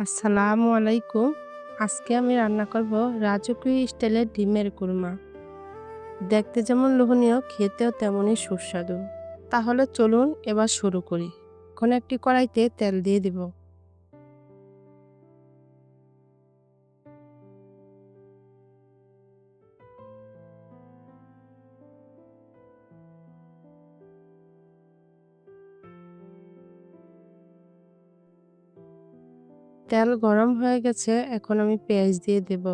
আসসালামু আলাইকুম। আজকে আমি রান্না করব রাজকীয় স্টাইলের ডিমের কুরমা। দেখতে যেমন লোভনীয়, খেতেও তেমনই সুস্বাদু। তাহলে চলুন এবার শুরু করি। এখন একটি কড়াইতে তেল দিয়ে দিব। তেল গরম হয়ে গেছে, এখন আমি পেঁয়াজ দিয়ে দেব।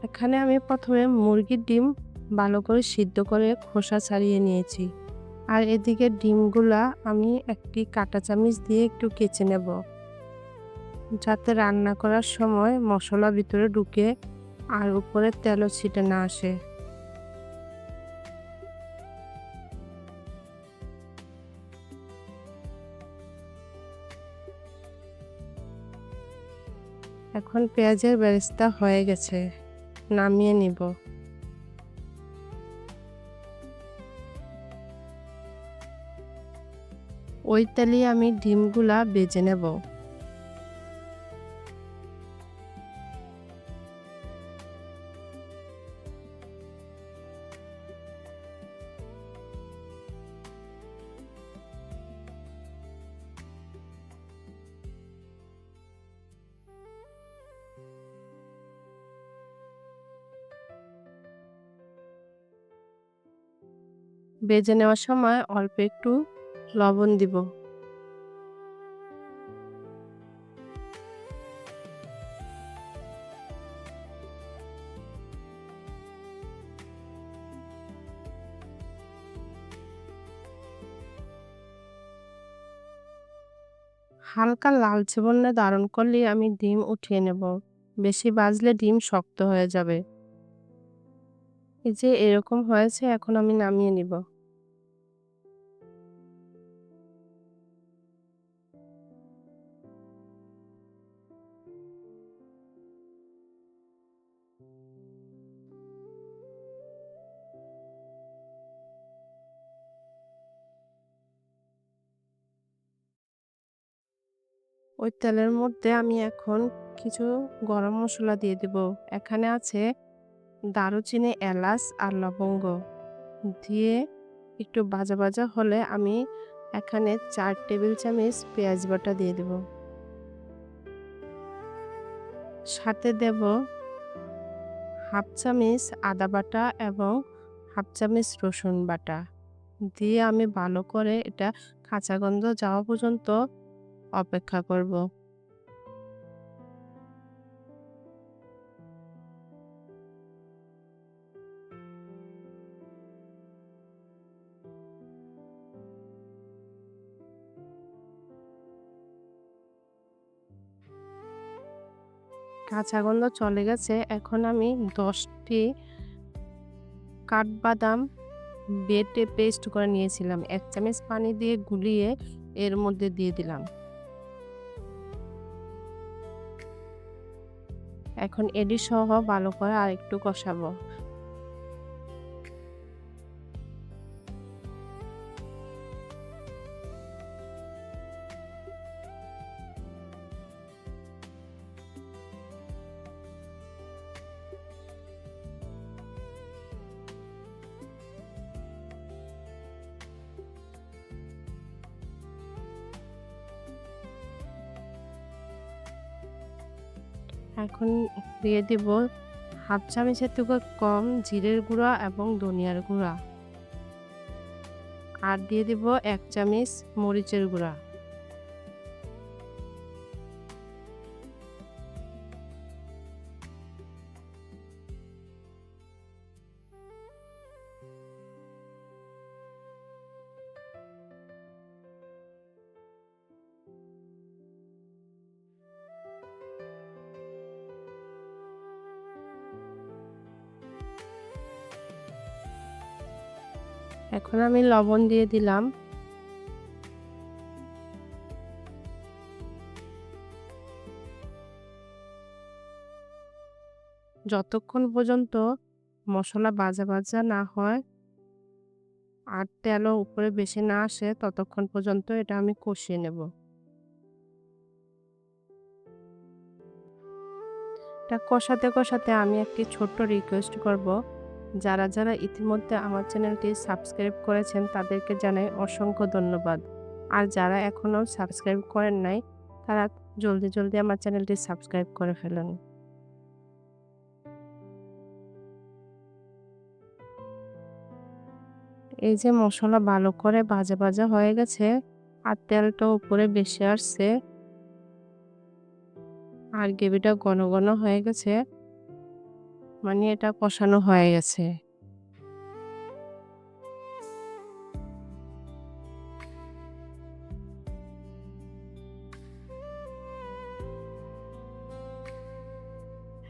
এখানে আমি প্রথমে মুরগির ডিম ভালো করে সিদ্ধ করে খোসা ছাড়িয়ে নিয়েছি। আর এদিকে ডিমগুলা আমি একটি কাঁটা চামচ দিয়ে একটু কেচে নেব, যাতে রান্না করার সময় মশলা ভিতরে ঢুকে আর উপরে তেলও ছিটে না আসে। এখন পেঁয়াজের বেরেস্তা হয়ে গেছে, নামিয়ে নিব। ওই তেলে আমি ডিমগুলা ভেজে নেব। ভেজে নেওয়ার সময় অল্প একটু লবণ দিব। হালকা লালচে বর্ণে ধারণ করলে আমি ডিম উঠিয়ে নেব। বেশি ভাজলে ডিম শক্ত হয়ে যাবে। এই যে এরকম হয়েছে, এখন আমি নামিয়ে নিব। ওই তেলের মধ্যে আমি এখন কিছু গরম মসলা দিয়ে দিব। এখানে আছে দারুচিনি, এলাচ আর লবঙ্গ। দিয়ে একটু ভাজা ভাজা হলে আমি এখানে ৪ টেবিল চামচ পেঁয়াজ বাটা দিয়ে দেব। সাথে দেব হাফ চামচ আদা বাটা এবং হাফ চামচ রসুন বাটা। দিয়ে আমি ভালো করে এটা কাঁচা গন্ধ যাওয়া পর্যন্ত অপেক্ষা করব। কাঁচা গন্ধ চলে গেছে, এখন আমি ১০টি কাঠবাদাম বেটে পেস্ট করে নিয়েছিলাম। ১ চামচ পানি দিয়ে গুলিয়ে এর মধ্যে দিয়ে দিলাম। এখন এডি সহ ভালো করে আরেকটু কষাবো। এখন দিয়ে দিব হাফ চামচের থেকে কম জিরের গুঁড়া এবং ধনিয়ার গুঁড়া। আর দিয়ে দিব ১ চামচ মরিচের গুঁড়া। এখন আমি লবণ দিয়ে দিলাম। যতক্ষণ পর্যন্ত মশলা ভাজা ভাজা না হয় আর তেলও উপরে বেশি না আসে ততক্ষণ পর্যন্ত এটা আমি কষিয়ে নেব। এটা কষাতে কষাতে আমি একটি ছোট্ট রিকোয়েস্ট করব, যারা ইতিমধ্যে আমার চ্যানেলটি সাবস্ক্রাইব করেছেন তাদেরকে জানাই অসংখ্য ধন্যবাদ। আর যারা এখনও সাবস্ক্রাইব করেন নাই তারা জলদি আমার চ্যানেলটি সাবস্ক্রাইব করে ফেলুন। এই যে মসলা ভালো করে ভাজা ভাজা হয়ে গেছে আর তেলটা উপরে বেশি আসছে আর গ্রেভিটা ঘন ঘন হয়ে গেছে, মানে এটা কষানো হয়ে গেছে।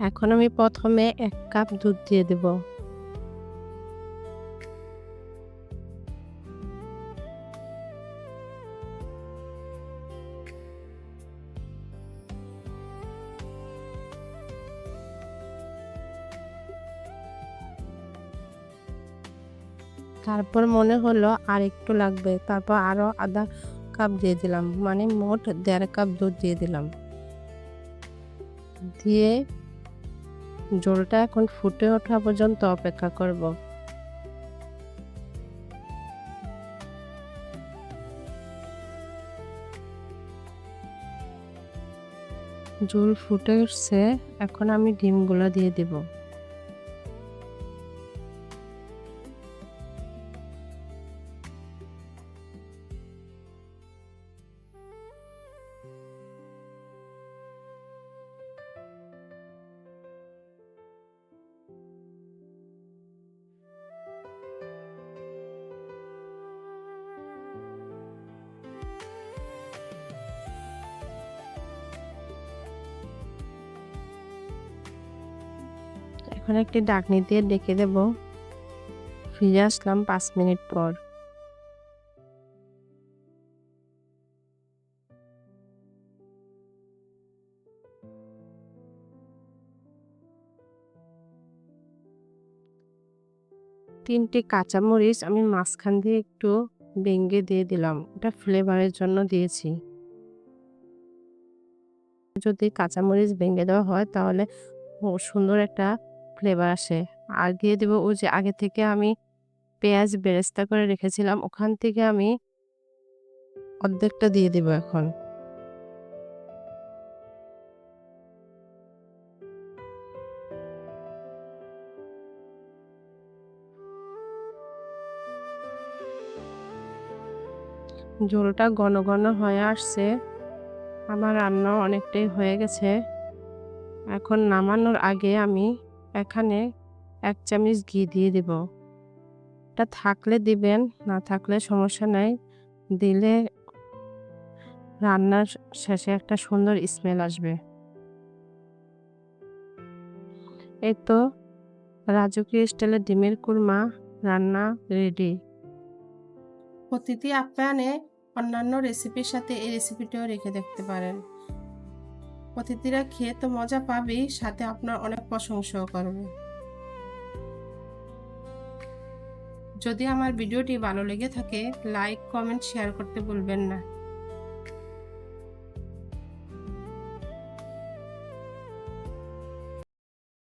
এখন আমি প্রথমে 1 কাপ দুধ দিয়ে দেব। তারপর মনে হলো আর একটু লাগবে, তারপর আরো আধা কাপ দিয়ে দিলাম, মানে মোট 1.5 কাপ দুধ দিয়ে দিলাম। দিয়ে ঝোলটা এখন ফুটে ওঠা পর্যন্ত অপেক্ষা করব। ঝোল ফুটে উঠছে, এখন আমি ডিমগুলো দিয়ে দেব। এখন একটি ঢাকনি দিয়ে ঢেকে দেব। ফিরে আসলাম 5 মিনিট পর। তিনটি কাঁচামরিচ আমি মাঝখান দিয়ে একটু ভেঙে দিয়ে দিলাম, এটা ফ্লেভারের জন্য দিয়েছি। যদি কাঁচামরিচ ভেঙে দেওয়া হয় তাহলে সুন্দর একটা ফ্লেভার আসে। আর দিয়ে দেব ওই যে আগে থেকে আমি পেঁয়াজ বেরেস্তা করে রেখেছিলাম, ওখান থেকে আমি অর্ধেকটা দিয়ে দেব এখন। ঝোলটা ঘন ঘন হয়ে আসছে, আমার রান্না অনেকটাই হয়ে গেছে। এখন নামানোর আগে আমি এখানে 1 চামচ ঘি দিয়ে দেব। এটা থাকলে দিবেন, না থাকলে সমস্যা নাই। দিলে রান্নার শেষে একটা সুন্দর স্মেল আসবে। এই তো রাজকীয় স্টাইলের ডিমের কুরমা রান্না রেডি। প্রতিটি আপ্যায়নে অন্যান্য রেসিপির সাথে এই রেসিপিটাও রেখে দেখতে পারেন। অতিথিরা খেয়ে তো মজা পাবেই, সাথে আপনার অনেক প্রশংসাও করবে। যদি আমার ভিডিওটি ভালো লেগে থাকে লাইক, কমেন্ট, শেয়ার করতে ভুলবেন না।